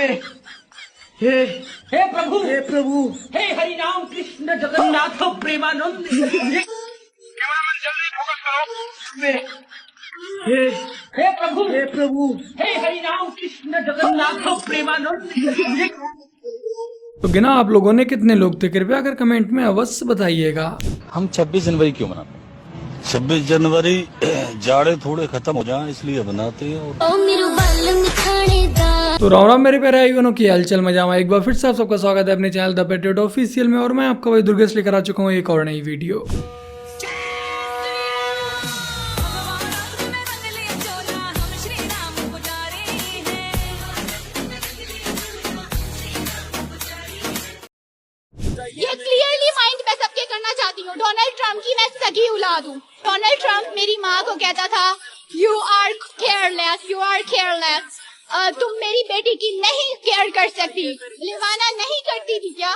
हे प्रभु, हे हरि राम कृष्ण जगन्नाथ प्रेमानंद। हे प्रभु, हे हरि राम कृष्ण जगन्नाथ प्रेमानंद। तो गिना आप लोगों ने कितने लोग थे, कृपया कर कमेंट में अवश्य बताइएगा। हम 26 जनवरी क्यों मनाते हैं? 26 जनवरी जाड़े थोड़े खत्म हो जाएं इसलिए बनाते हैं। तो राम राम मेरे प्यारे भाइयों की हालचाल मजा में एक बार फिर से आप सबका स्वागत है अपने चैनल द पेट्रियट ऑफिशियल में। और मैं आपका भाई दुर्गेश लेकर आ चुका हूँ एक और नई वीडियो। ये क्लियरली माइंड मैं सबके करना चाहती हूँ। डोनाल्ड ट्रंप की मैं सगी औलाद हूँ। डोनाल्ड ट्रंप मेरी माँ को कहता था यू आर केयरलेस, तुम मेरी बेटी की नहीं केयर कर सकती। लिवाना नहीं करती थी क्या?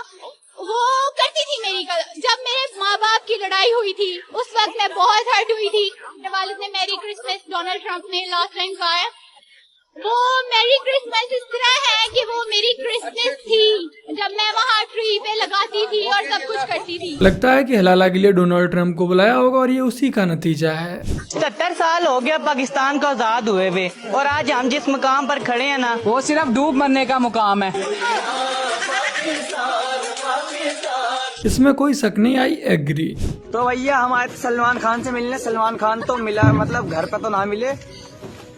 वो करती थी मेरी। जब मेरे माँ बाप की लड़ाई हुई थी उस वक्त मैं बहुत हर्ट हुई थी। मेरे वालिद ने मैरी क्रिसमस डोनाल्ड ट्रंप ने लास्ट टाइम कहा है। वो मैरी क्रिसमस इस तरह है कि वो मेरी क्रिसमस थी जब मैं वहाँ ट्री पे लगाती थी और सब कुछ करती थी। लगता है कि हलाला के लिए डोनाल्ड ट्रंप को बुलाया होगा और ये उसी का नतीजा है। 70 साल हो गया पाकिस्तान को आजाद हुए हुए और आज हम जिस मुकाम पर खड़े हैं ना, वो सिर्फ डूब मरने का मुकाम है। इसमें कोई शक नहीं, आई एग्री। तो भैया हमारे सलमान खान से मिलने, सलमान खान तो मिला, मतलब घर पे तो ना मिले,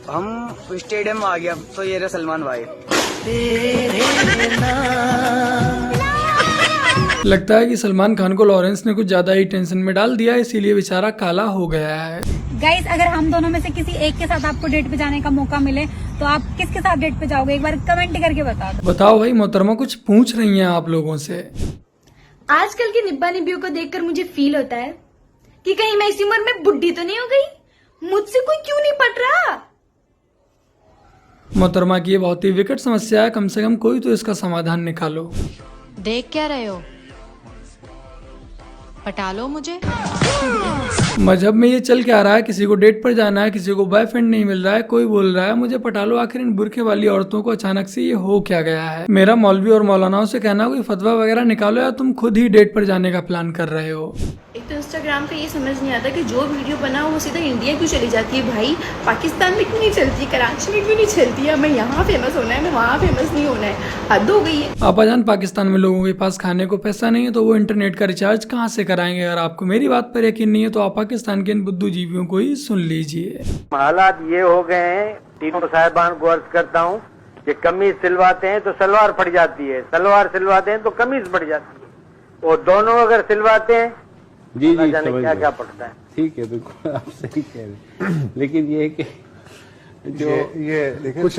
हम स्टेडियम में आ गया तो ये रहे सलमान भाई। लगता है कि सलमान खान को लॉरेंस ने कुछ ज्यादा ही टेंशन में डाल दिया, इसीलिए बेचारा काला हो गया है। गाइस, अगर हम दोनों में से किसी एक के साथ आपको डेट पे जाने का मौका मिले तो आप किसके साथ डेट पे जाओगे? एक बार कमेंट करके बता दो। बताओ भाई मोहतरमा, कुछ पूछ रही हैं आप लोगों से। आजकल की निब्बा निब्बियों को देखकर मुझे फील होता है कि कहीं मैं इस उम्र में बुढ़ी तो नहीं हो गई। मुझसे कोई क्यों नहीं पट रहा? मोहतरमा की ये बहुत ही विकट समस्या है, कम से कम कोई तो इसका समाधान निकालो। देख क्या रहे हो? पटा लो मुझे। मजहब में ये चल के आ रहा है, किसी को डेट पर जाना है, किसी को बॉयफ्रेंड नहीं मिल रहा है, कोई बोल रहा है मुझे पटा लो। आखिर इन बुरखे वाली औरतों को अचानक से ये हो क्या गया है? मेरा मौलवी और मौलानाओं से कहना कोई फतवा वगैरह निकालो या तुम खुद ही डेट पर जाने का प्लान कर रहे हो। एक तो इंस्टाग्राम पे ये समझ नहीं आता कि जो वीडियो बना वो सीधा इंडिया क्यों चली जाती है। भाई पाकिस्तान में क्यों नहीं चलती, कराची में क्यों नहीं चलती? हमें यहाँ फेमस होना है, हमें वहाँ फेमस नहीं होना है। हद हो गई है। आपाजान, पाकिस्तान में लोगों के पास खाने को पैसा नहीं है तो वो इंटरनेट का रिचार्ज कहाँ से कराएंगे? अगर आपको मेरी बात पर यकीन नहीं है तो आप पाकिस्तान के इन बुद्धू जीवियों को ही सुन लीजिए। हालात ये हो गए हैं, तीनों साहिबान को अर्ज करता हूँ कि कमीज सिलवाते हैं तो सलवार फट जाती है, सलवार सिलवाते हैं तो कमीज फट जाती है, और दोनों अगर सिलवाते हैं जी जाने क्या पड़ता है। ठीक है, बिल्कुल आप सही कह रहे हैं। लेकिन ये है कि जो ये कुछ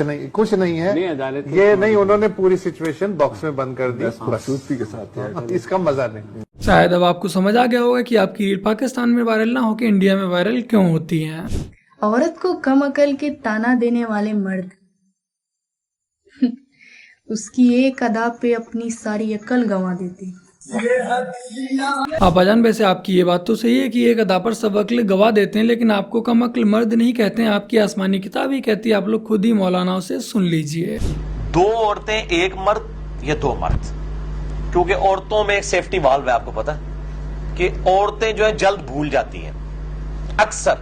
नहीं है, नहीं अदालत ये नहीं, उन्होंने पूरी सिचुएशन बॉक्स में बंद कर दी खूबसूरती के साथ। इसका मजा नहीं। शायद अब आपको समझ आ गया होगा कि आपकी रील पाकिस्तान में वायरल ना होकर इंडिया में वायरल क्यों होती है। औरत को कम अकल के ताना देने वाले मर्द उसकी एक अदा पे अपनी सारी अकल गंवा देते। आपाजान, वैसे आपकी ये बात तो सही है कि एक अदा पर सब अक्ल गवा देते हैं, लेकिन आपको कम अक्ल मर्द नहीं कहते हैं, आपकी आसमानी किताब ही कहती है। आप लोग खुद ही मौलानाओं से सुन लीजिए। 2 औरतें एक मर्द या 2 मर्द, क्योंकि औरतों में एक सेफ्टी वाल्व है। आपको पता है कि औरतें जो है जल्द भूल जाती हैं अक्सर।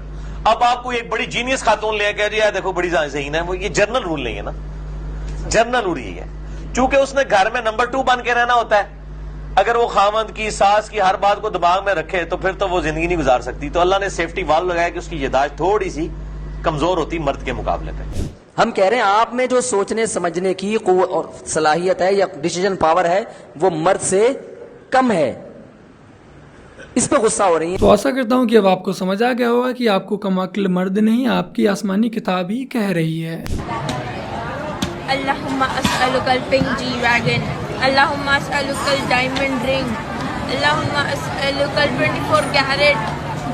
अब आपको एक बड़ी जीनियस खातून ले कह रही है देखो बड़ी ज़हीन है, वो ये जनरल रूल नहीं है ना, जनरल रूल ये है क्योंकि उसने घर में नंबर 2 बन के रहना होता है। अगर वो खामंद की सास की हर बात को दिमाग में रखे तो फिर तो वो जिंदगी नहीं गुजार सकती। तो अल्लाह ने सेफ्टी वाल्व लगाया कि उसकी यादाश्त थोड़ी सी कमजोर होती मर्द के मुकाबले पे। हम कह रहे हैं आप में जो सोचने समझने की और सलाहियत है या डिसीजन पावर है वो मर्द से कम है, इस पे गुस्सा हो रही है। तो आशा करता हूँ कि अब आपको समझ आ गया होगा कि आपको कम अक्ल मर्द नहीं, आपकी आसमानी किताब ही कह रही है। अल्लाहुम्मा अस्अलुकल पिंक जी वैगन, अल्लाहुम्मा अस्अलुकल डायमंड रिंग, अल्लाहुम्मा अस्अलुकल 24 कैरेट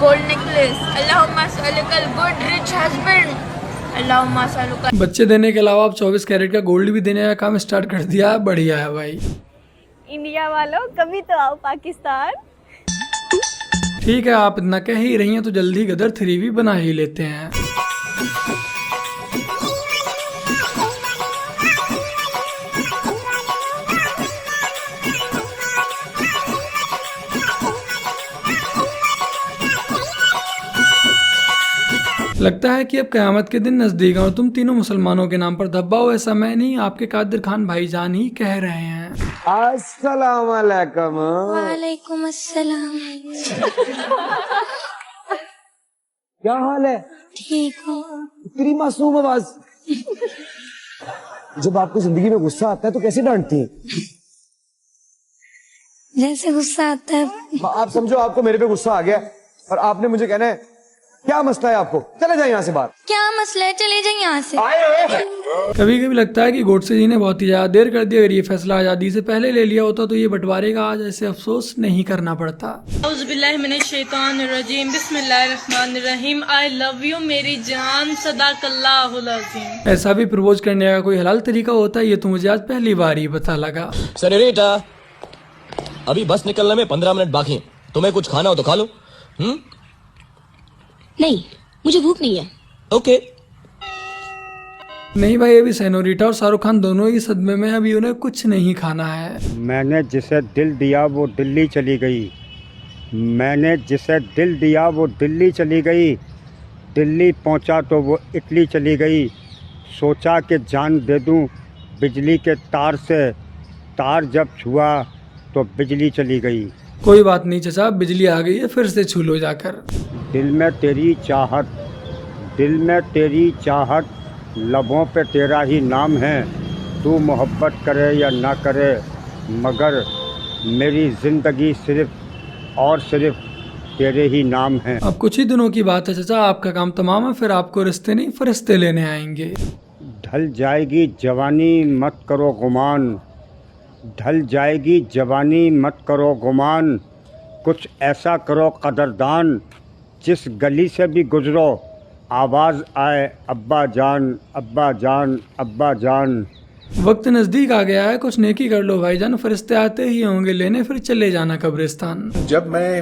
गोल्ड नेकलेस, अल्लाहुम्मा अस्अलुकल गुड रिच हस्बैंड, अल्लाहुम्मा अस्अलुकल। बच्चे देने के अलावा आप 24 कैरेट का गोल्ड भी देने का काम स्टार्ट कर दिया है, बढ़िया है भाई। इंडिया वालों कभी तो आओ पाकिस्तान। ठीक है, आप इतना कह ही रही हैं तो जल्दी गदर 3 भी बना ही लेते हैं। लगता है कि अब क़यामत के दिन नजदीक है और तुम तीनों मुसलमानों के नाम पर धब्बा हुआ ऐसा मैं नहीं, आपके कादिर खान भाईजान ही कह रहे हैं। अस्सलाम वालेकुम। वालेकुम अस्सलाम। क्या हाल है? ठीक हूँ। तेरी मासूम आवाज। जब आपको जिंदगी में गुस्सा आता है तो कैसे डांटती हैं? जैसे गुस्सा आता है। आप समझो आपको मेरे पे गुस्सा आ गया और आपने मुझे कहना है क्या मसला है आपको, चले जाए यहाँ से बाहर। क्या मसला है, चले जाए यहाँ से। कभी कभी लगता है कि गोडसे जी ने बहुत ही ज्यादा देर कर दी। अगर ये फैसला आजादी से पहले ले लिया होता तो ये बंटवारे का आज ऐसे अफसोस नहीं करना पड़ता। बिस्मिल्लाहिर्रहमानिर्रहीम। आई लव यू मेरी जान, सदाकल्लाहुल अज़ीम। ऐसा भी प्रपोज करने का कोई हलाल तरीका होता है, ये तो मुझे आज पहली बार ही पता लगा। सेनोरिटा, अभी बस निकलने में 15 मिनट बाकी हैं। तुम्हें कुछ खाना हो तो खा लो। नहीं, मुझे भूख नहीं है। ओके। नहीं भाई, अभी सेनोरिटा और शाहरुख खान दोनों ही सदमे में, अभी उन्हें कुछ नहीं खाना है। मैंने जिसे दिल दिया वो दिल्ली चली गई। मैंने जिसे दिल दिया वो दिल्ली चली गई। दिल्ली पहुंचा तो वो इटली चली गई। सोचा कि जान दे दूं बिजली के तार से, तार जब छुआ तो बिजली चली गई। कोई बात नहीं चचा, बिजली आ गई है, फिर से छू लो जाकर। दिल में तेरी चाहत, दिल में तेरी चाहत, लबों पे तेरा ही नाम है। तू मोहब्बत करे या ना करे, मगर मेरी ज़िंदगी सिर्फ और सिर्फ तेरे ही नाम है। अब कुछ ही दिनों की बात है चचा, आपका काम तमाम है, फिर आपको रिश्ते नहीं फरिश्ते लेने आएंगे। ढल जाएगी जवानी मत करो गुमान, ढल जाएगी जवानी मत करो गुमान। कुछ ऐसा करो कदरदान, जिस गली से भी गुजरो आवाज़ आए अब्बा जान, अब्बा जान, अब्बा जान। वक्त नजदीक आ गया है, कुछ नेकी कर लो भाईजान, फरिश्ते आते ही होंगे लेने, फिर चले जाना कब्रिस्तान। जब मैं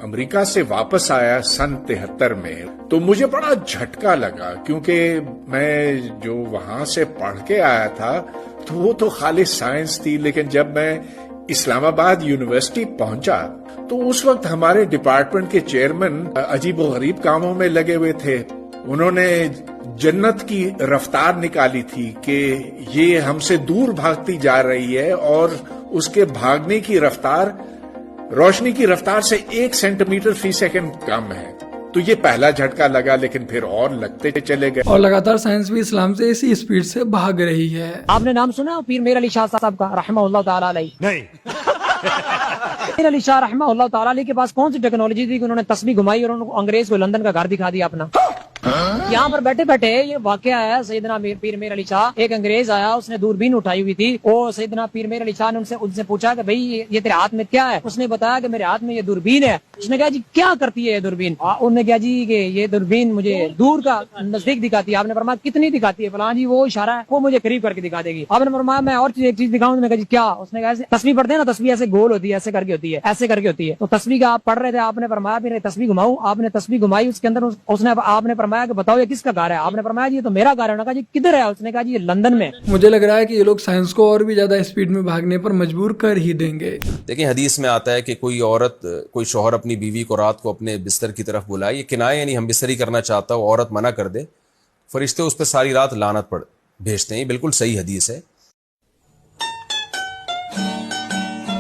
अमेरिका से वापस आया सन 73 में तो मुझे बड़ा झटका लगा, क्योंकि मैं जो वहां से पढ़ के आया था तो वो तो खाली साइंस थी, लेकिन जब मैं इस्लामाबाद यूनिवर्सिटी पहुंचा तो उस वक्त हमारे डिपार्टमेंट के चेयरमैन अजीबोगरीब कामों में लगे हुए थे। उन्होंने जन्नत की रफ्तार निकाली थी कि ये हमसे दूर भागती जा रही है और उसके भागने की रफ्तार रोशनी की रफ्तार से 1 सेंटीमीटर फी सेकंड कम है। तो ये पहला झटका लगा, लेकिन फिर और लगते चले गए और लगातार साइंस भी इस्लाम से इसी स्पीड से भाग रही है। आपने नाम सुना पीर मीर अली शाह साहब का रहमतुल्लाह ताला अलैह? नहीं। पीर अली शाह रहमतुल्लाह ताला अलैह के पास कौन सी टेक्नोलॉजी थी कि उन्होंने तस्बीह घुमाई और उनको अंग्रेज को लंदन का घर दिखा दिया अपना? यहाँ पर बैठे बैठे ये वाकया है। सैयदना पीर मीर अली शाह, एक अंग्रेज आया, उसने दूरबीन उठाई हुई थी और सैयदना पीर मीर अली शाह ने उनसे पूछा कि भाई ये तेरे हाथ में क्या है? उसने बताया कि मेरे हाथ में ये दूरबीन है। उसने कहा जी क्या करती है ये दूरबीन? उन्होंने कहा जी कि ये दूरबीन मुझे दूर का नजदीक दिखाती है। आपने फरमाया कितनी दिखाती है? फलां जी वो इशारा है, वो मुझे करीब करके दिखा देगी। आपने फरमाया मैं और एक चीज दिखाऊं? कहा जी क्या? उसने कहा तस्वीर पढ़ते हैं ना, तस्वीर ऐसे गोल होती है, ऐसे करके होती है, ऐसे करके होती है। तो तस्वीर का आप पढ़ रहे थे, आपने फरमाया फिर तस्वीर घुमाऊं? आपने तस्वीर घुमाई, उसके अंदर उसने आपने फरमाया कि बताओ ये किसका घर है? आपने फरमाया जी ये तो मेरा घर है। उन्होंने कहा जी किधर है? उसने कहा जी ये लंदन में। मुझे लग रहा है कि ये लोग साइंस को और भी ज्यादा स्पीड में भागने पर मजबूर कर ही देंगे। देखिए हदीस में आता है कि कोई औरत, कोई शौहर अपनी बीवी को रात को अपने बिस्तर की तरफ बुलाए, ये किनाया यानी हम बिस्तरी करना चाहता हो, औरत मना कर दे, फरिश्ते उस पर सारी रात लानत पड़ भेजते हैं। बिल्कुल सही हदीस है।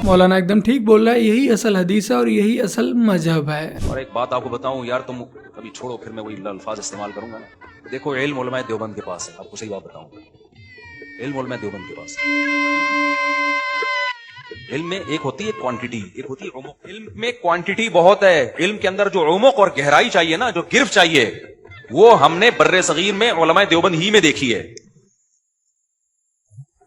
मौलाना एकदम ठीक बोल रहा है, यही असल हदीस है और यही असल मजहब है। और एक बात आपको बताऊं यार, तुम कभी छोड़ो, फिर मैं वही अल्फाज इस्तेमाल करूंगा ना। देखो इल्म उलमाए देवबंद के पास है, आपको सही बात बताऊं, इल्म उलमाए देवबंद के पास है। इल्म में एक होती है क्वांटिटी, एक होती है उमुक। इल्म में क्वांटिटी बहुत है, इल्म के अंदर जो उमुक और गहराई चाहिए ना, जो गिरफ्त चाहिए, वो हमने बर्रे सगीर में उलमाए देवबंद ही में देखी है।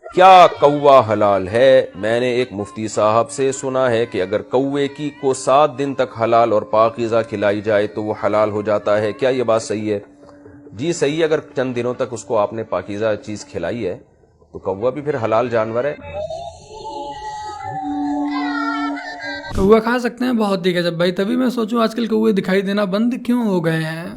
क्या कौवा हलाल है? मैंने एक मुफ्ती साहब से सुना है कि अगर कौवे की को 7 दिन तक हलाल और पाकीज़ा खिलाई जाए तो वो हलाल हो जाता है। क्या ये बात सही है? जी सही है। अगर चंद दिनों तक उसको आपने पाकीज़ा चीज खिलाई है तो कौवा भी फिर हलाल जानवर है। कौवा खा सकते हैं, बहुत दिखा जब भाई, तभी मैं सोचूं आजकल कौवे दिखाई देना बंद क्यों हो गए हैं।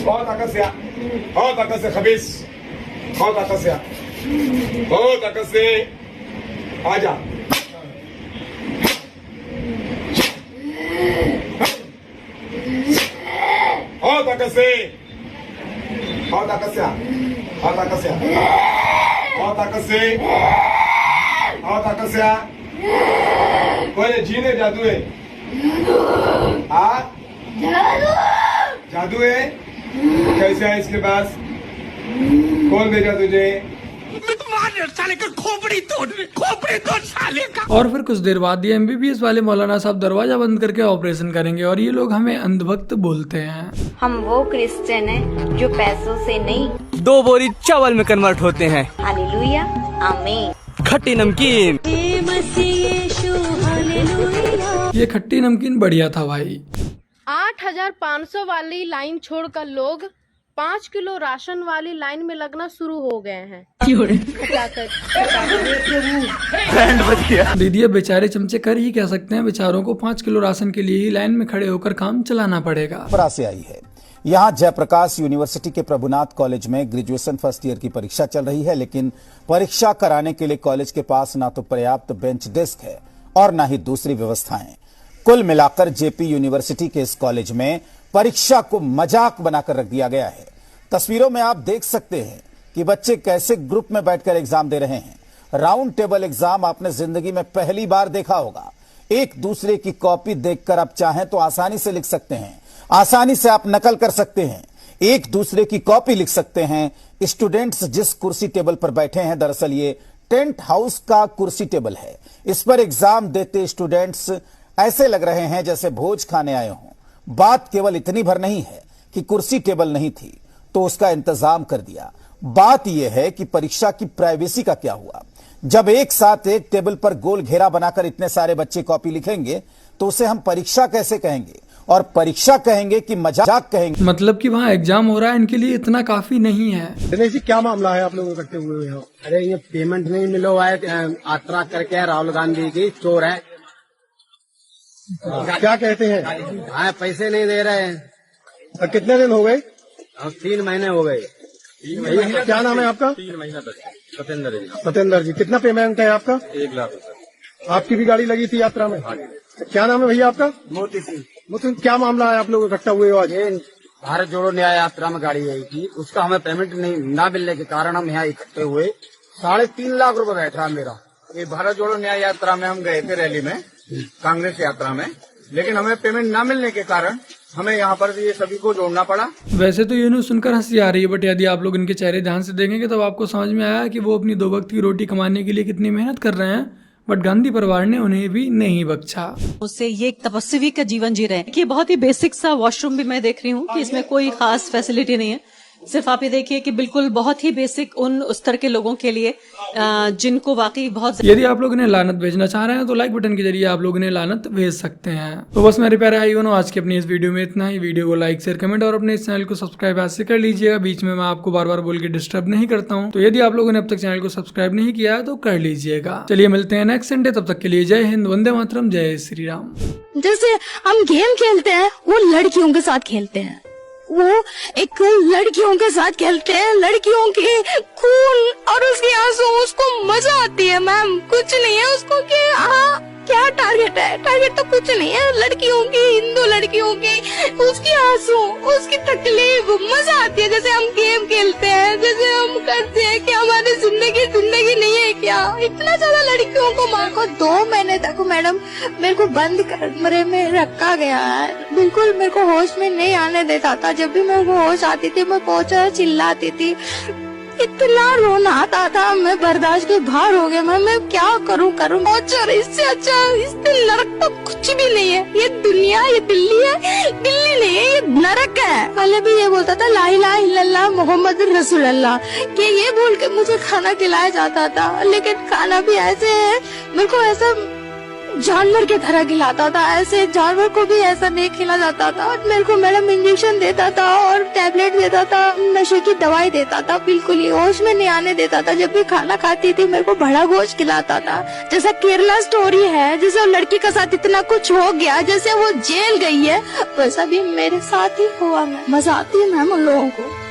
बहुत ताकत से आ, बहुत ताकत से खबीस, बहुत ताकत से आ, बहुत ताकत से आजा। बहुत ताकत से, बहुत ताकत से आ, बहुत ताकत से आ, बहुत ताकत से, बहुत ताकत से आ। कोई जीने जादू है, जादू है। कैसे है इसके पास? कौन भेजा तुझे? और फिर कुछ देर बाद ये MBBS वाले मौलाना साहब दरवाजा बंद करके ऑपरेशन करेंगे और ये लोग हमें अंधभक्त बोलते हैं। हम वो क्रिश्चियन हैं जो पैसों से नहीं 2 बोरी चावल में कन्वर्ट होते हैं। हालेलुया, आमीन। खट्टी नमकीन, ये खट्टी नमकीन बढ़िया था भाई। 8500 वाली लाइन छोड़कर लोग 5 किलो राशन वाली लाइन में लगना शुरू हो गए हैं। दीदी अब बेचारे चमचे कर ही कह सकते हैं, बेचारों को 5 किलो राशन के लिए ही लाइन में खड़े होकर काम चलाना पड़ेगा। से आई है। यहाँ जयप्रकाश यूनिवर्सिटी के प्रभुनाथ कॉलेज में ग्रेजुएशन फर्स्ट ईयर की परीक्षा चल रही है, लेकिन परीक्षा कराने के लिए कॉलेज के पास ना तो पर्याप्त बेंच डेस्क है और ना ही दूसरी व्यवस्थाएं। कुल मिलाकर जेपी यूनिवर्सिटी के इस कॉलेज में परीक्षा को मजाक बनाकर रख दिया गया है। तस्वीरों में आप देख सकते हैं कि बच्चे कैसे ग्रुप में बैठकर एग्जाम दे रहे हैं। राउंड टेबल एग्जाम आपने जिंदगी में पहली बार देखा होगा। एक दूसरे की कॉपी देखकर आप चाहें तो आसानी से लिख सकते हैं, आसानी से आप नकल कर सकते हैं, एक दूसरे की कॉपी लिख सकते हैं। स्टूडेंट्स जिस कुर्सी टेबल पर बैठे हैं, दरअसल ये टेंट हाउस का कुर्सी टेबल है। इस पर एग्जाम देते स्टूडेंट्स ऐसे लग रहे हैं जैसे भोज खाने आए हों। बात केवल इतनी भर नहीं है कि कुर्सी टेबल नहीं थी तो उसका इंतजाम कर दिया। बात यह है कि परीक्षा की प्राइवेसी का क्या हुआ। जब एक साथ एक टेबल पर गोल घेरा बनाकर इतने सारे बच्चे कॉपी लिखेंगे तो उसे हम परीक्षा कैसे कहेंगे, और परीक्षा कहेंगे कि मजाक कहेंगे। मतलब कि वहाँ एग्जाम हो रहा है, इनके लिए इतना काफी नहीं है। दिनेश जी, क्या मामला है आप लोग इकट्ठे हुए हो? अरे ये पेमेंट नहीं मिलो है, यात्रा करके राहुल गांधी की चोर है। क्या कहते हैं? हाँ, पैसे नहीं दे रहे हैं। कितने दिन हो गए? 3 महीने हो गए। क्या नाम है आपका? 3 महीना तक। सतेंद्र जी, कितना पेमेंट है आपका? 1 लाख। आपकी भी गाड़ी लगी थी यात्रा में? क्या नाम है भैया आपका? मोती सिंह। मोती, क्या मामला है आप लोग इकट्ठा हुए हो आज? भारत जोड़ो न्याय यात्रा में गाड़ी आई थी, उसका हमें पेमेंट नहीं ना मिलने के कारण हम यहाँ इकट्ठे हुए। 3.5 लाख रुपए बैठा मेरा। ये भारत जोड़ो न्याय यात्रा में हम गए थे, रैली में, कांग्रेस यात्रा में, लेकिन हमें पेमेंट ना मिलने के कारण हमें यहाँ पर ये सभी को जोड़ना पड़ा। वैसे तो ये न्यूज़ सुनकर हंसी आ रही है, बट यदि आप लोग इनके चेहरे ध्यान से देखेंगे तो आपको समझ में आया कि वो अपनी 2 वक्त की रोटी कमाने के लिए कितनी मेहनत कर रहे हैं, बट गांधी परिवार ने उन्हें भी नहीं बख्शा। उससे ये एक तपस्वी का जीवन जी रहे हैं कि बहुत ही बेसिक सा वॉशरूम भी मैं देख रही हूँ कि इसमें कोई खास फैसिलिटी नहीं है। सिर्फ आप ये देखिए कि बिल्कुल बहुत ही बेसिक उन स्तर के लोगों के लिए जिनको वाकई बहुत। यदि आप लोग इन्हें लानत भेजना चाह रहे हैं तो लाइक बटन के जरिए आप लोग इन्हें लानत भेज सकते हैं। तो बस मेरे प्यारे भाई बहनों, आज की अपनी इस वीडियो में इतना ही। वीडियो को लाइक शेयर कमेंट और अपने इस चैनल को सब्सक्राइब ऐसे कर लीजिएगा। बीच में मैं आपको बार बार बोल के डिस्टर्ब नहीं करता हूँ। तो यदि आप लोगों ने अब तक चैनल को सब्सक्राइब नहीं किया है तो कर लीजिएगा। चलिए मिलते हैं नेक्स्ट संडे, तब तक के लिए जय हिंद, वंदे मातरम, जय श्री राम। जैसे हम गेम खेलते हैं वो लड़कियों के साथ खेलते हैं, वो एक लड़कियों के साथ खेलते हैं, लड़कियों के खून और उसके आंसू, उसको मजा आती है मैम। कुछ नहीं है उसको कि हाँ क्या टारगेट है, टारगेट तो कुछ नहीं है। लड़कियों की, हिंदू लड़कियों की, उसकी आंसू, उसकी तकलीफ, मजा आती है। जैसे हम गेम खेलते हैं, जैसे हम करते हैं कि हमारी जिंदगी नहीं है क्या। इतना ज्यादा लड़कियों को मार को 2 महीने तक मैडम मेरे को बंद कमरे में रखा गया है। बिल्कुल मेरे को होश में नहीं आने देता था। जब भी मेरे को होश आती थी मैं बहुत चिल्लाती थी, इतना रोना आता था, मैं बर्दाश्त के बाहर हो गया। मैं क्या करूं। इससे अच्छा इससे नरक तो कुछ भी नहीं है। ये दुनिया, ये दिल्ली है, दिल्ली नहीं है, ये नरक है। पहले भी ये बोलता था ला इलाहा इल्लल्लाह मोहम्मद रसूलुल्लाह, कि ये बोल के मुझे खाना खिलाया जाता था, लेकिन खाना भी ऐसे है, मेरे को ऐसा जानवर के तरह खिलाता था। ऐसे जानवर को भी ऐसा नहीं खिला जाता था। मेरे को मैडम इंजेक्शन देता था और टैबलेट देता था, नशे की दवाई देता था, बिल्कुल ही होश में नहीं आने देता था। जब भी खाना खाती थी मेरे को बड़ा गोश्त खिलाता था। जैसा केरला स्टोरी है, जैसे वो लड़की के साथ इतना कुछ हो गया, जैसे वो जेल गई है, वैसा भी मेरे साथ ही हुआ। मैं मजा आती है मैम उन लोगों को।